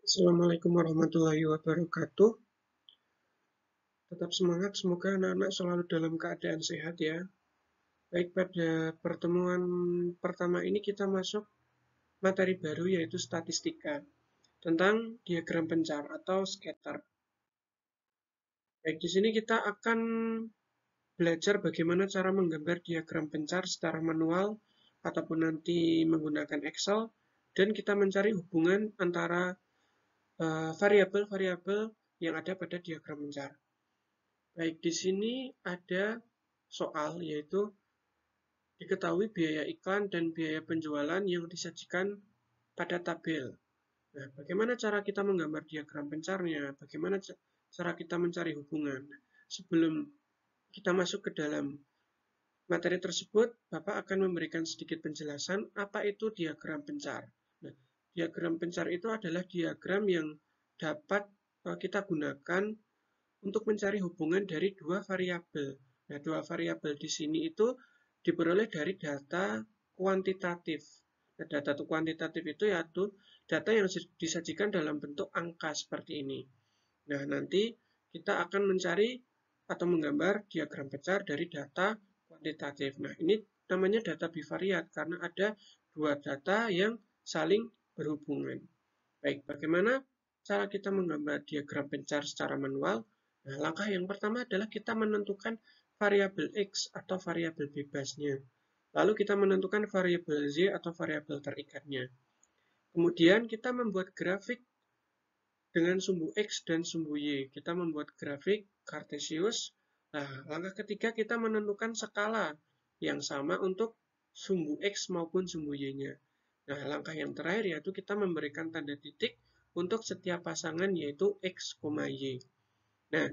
Assalamualaikum warahmatullahi wabarakatuh. Tetap semangat, semoga anak-anak selalu dalam keadaan sehat ya. Baik, pada pertemuan pertama ini kita masuk materi baru yaitu statistika tentang diagram pencar atau scatter. Baik, di sini kita akan belajar bagaimana cara menggambar diagram pencar secara manual ataupun nanti menggunakan Excel dan kita mencari hubungan antara variabel-variabel yang ada pada diagram pencar. Baik, di sini ada soal yaitu diketahui biaya iklan dan biaya penjualan yang disajikan pada tabel. Nah, bagaimana cara kita menggambar diagram pencarnya? Bagaimana cara kita mencari hubungan? Sebelum kita masuk ke dalam materi tersebut, Bapak akan memberikan sedikit penjelasan apa itu diagram pencar. Nah, diagram pencar itu adalah diagram yang dapat kita gunakan untuk mencari hubungan dari dua variabel. Nah, dua variabel di sini itu diperoleh dari data kuantitatif. Nah, data kuantitatif itu yaitu data yang disajikan dalam bentuk angka seperti ini. Nah, nanti kita akan mencari atau menggambar diagram pencar dari data kuantitatif. Nah, ini namanya data bivariat karena ada dua data yang saling berhubungan. Baik, bagaimana cara kita menggambar diagram pencar secara manual? Nah, langkah yang pertama adalah kita menentukan variabel X atau variabel bebasnya. Lalu kita menentukan variabel Z atau variabel terikatnya. Kemudian kita membuat grafik dengan sumbu X dan sumbu Y. Kita membuat grafik kartesius. Nah, langkah ketiga kita menentukan skala yang sama untuk sumbu X maupun sumbu Y-nya. Nah, langkah yang terakhir yaitu kita memberikan tanda titik untuk setiap pasangan yaitu X, Y. Nah,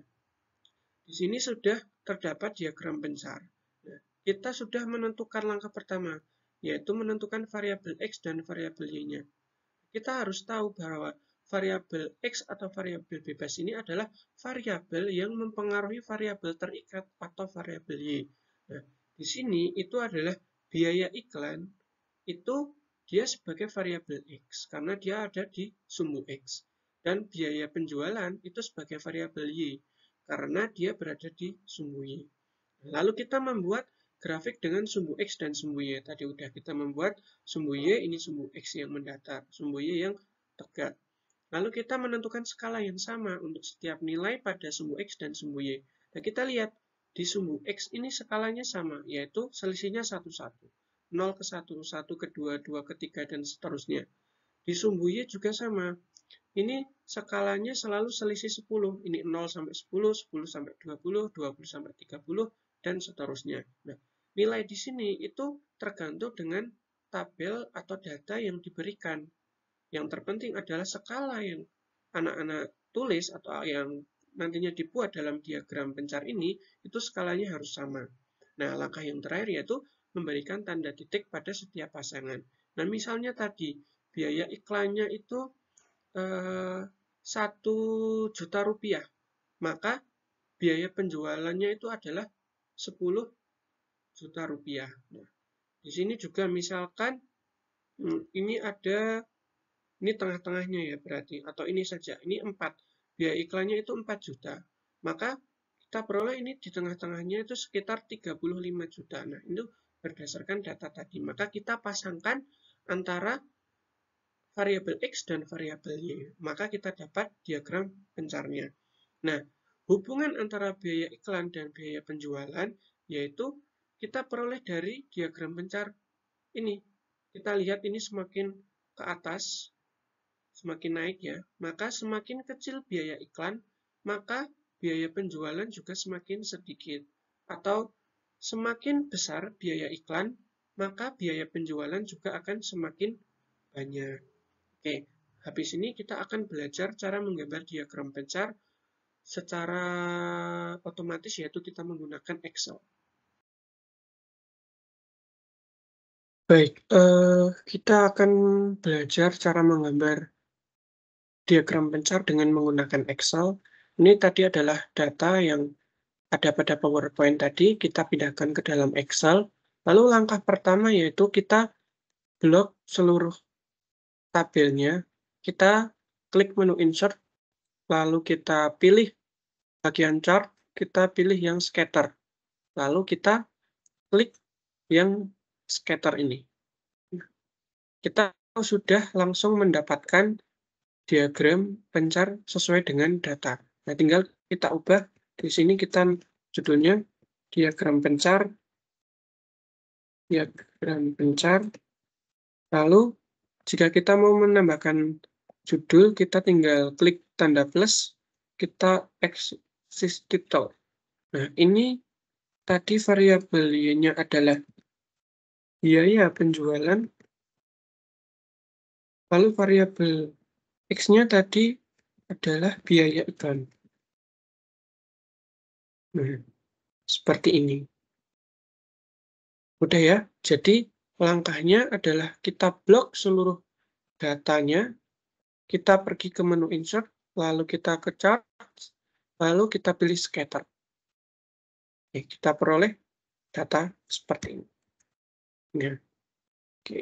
di sini sudah terdapat diagram pencar. Nah, kita sudah menentukan langkah pertama, yaitu menentukan variabel X dan variabel Y-nya. Kita harus tahu bahwa variabel X atau variabel bebas ini adalah variabel yang mempengaruhi variabel terikat atau variabel Y. Nah, di sini itu adalah biaya iklan, itu dia sebagai variabel X, karena dia ada di sumbu X. Dan biaya penjualan itu sebagai variabel Y, karena dia berada di sumbu Y. Lalu kita membuat grafik dengan sumbu X dan sumbu Y. Tadi udah kita membuat sumbu Y, ini sumbu X yang mendatar, sumbu Y yang tegak. Lalu kita menentukan skala yang sama untuk setiap nilai pada sumbu X dan sumbu Y. Nah, kita lihat di sumbu X ini skalanya sama, yaitu selisihnya 1, 1. 0 ke 1, 1 ke 2, 2 ke 3, dan seterusnya. Di sumbu Y juga sama. Ini skalanya selalu selisih 10. Ini 0 sampai 10, 10 sampai 20, 20 sampai 30, dan seterusnya. Nah, nilai di sini itu tergantung dengan tabel atau data yang diberikan. Yang terpenting adalah skala yang anak-anak tulis atau yang nantinya dibuat dalam diagram pencar ini, itu skalanya harus sama. Nah, langkah yang terakhir yaitu memberikan tanda titik pada setiap pasangan. Nah, misalnya tadi, biaya iklannya itu 1 juta rupiah, maka biaya penjualannya itu adalah 10 juta rupiah. Nah, di sini juga misalkan ini ada, ini tengah-tengahnya ya berarti, atau ini saja, ini 4. Biaya iklannya itu 4 juta. Maka kita peroleh ini di tengah-tengahnya itu sekitar 35 juta. Nah, itu berdasarkan data tadi. Maka kita pasangkan antara variabel X dan variabel Y. Maka kita dapat diagram pencarnya. Nah, hubungan antara biaya iklan dan biaya penjualan yaitu kita peroleh dari diagram pencar ini. Kita lihat ini semakin ke atas, semakin naik ya, maka semakin kecil biaya iklan, maka biaya penjualan juga semakin sedikit. Atau semakin besar biaya iklan, maka biaya penjualan juga akan semakin banyak. Oke, habis ini kita akan belajar cara menggambar diagram pencar secara otomatis, yaitu kita menggunakan Excel. Baik, kita akan belajar cara menggambar diagram pencar dengan menggunakan Excel. Ini tadi adalah data yang ada pada PowerPoint tadi, kita pindahkan ke dalam Excel. Lalu langkah pertama yaitu kita blok seluruh tabelnya. Kita klik menu insert, lalu kita pilih bagian chart, kita pilih yang scatter. Lalu kita klik yang scatter ini. Kita sudah langsung mendapatkan diagram pencar sesuai dengan data. Nah, tinggal kita ubah. Di sini kita judulnya diagram pencar. Lalu, jika kita mau menambahkan judul, kita tinggal klik tanda plus, kita exist title. Nah, ini tadi variabel y-nya adalah biaya penjualan, lalu variabel x-nya tadi adalah biaya iklan. Nah, seperti ini. Udah ya, jadi langkahnya adalah kita blok seluruh datanya, kita pergi ke menu insert, lalu kita ke chart, lalu kita pilih scatter. Kita peroleh data seperti ini. Nah, oke.